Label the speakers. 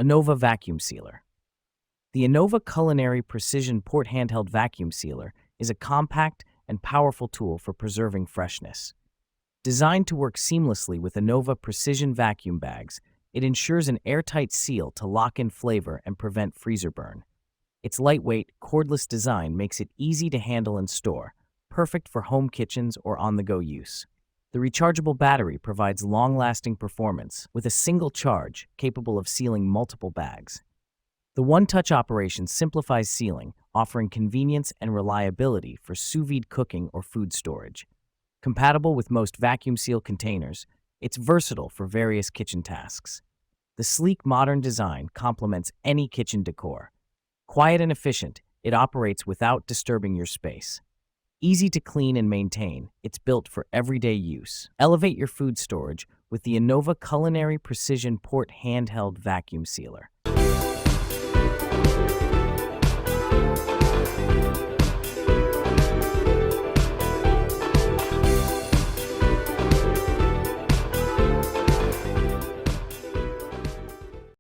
Speaker 1: Anova Vacuum Sealer. The Anova Culinary Precision Port Handheld Vacuum Sealer is a compact and powerful tool for preserving freshness. Designed to work seamlessly with Anova precision vacuum bags, it ensures an airtight seal to lock in flavor and prevent freezer burn. Its lightweight, cordless design makes it easy to handle and store, perfect for home kitchens or on-the-go use. The rechargeable battery provides long-lasting performance with a single charge capable of sealing multiple bags. The one-touch operation simplifies sealing, offering convenience and reliability for sous vide cooking or food storage. Compatible with most vacuum seal containers, it's versatile for various kitchen tasks. The sleek, modern design complements any kitchen decor. Quiet and efficient, it operates without disturbing your space. Easy to clean and maintain, it's built for everyday use. Elevate your food storage with the Anova Culinary Precision Port Handheld Vacuum Sealer.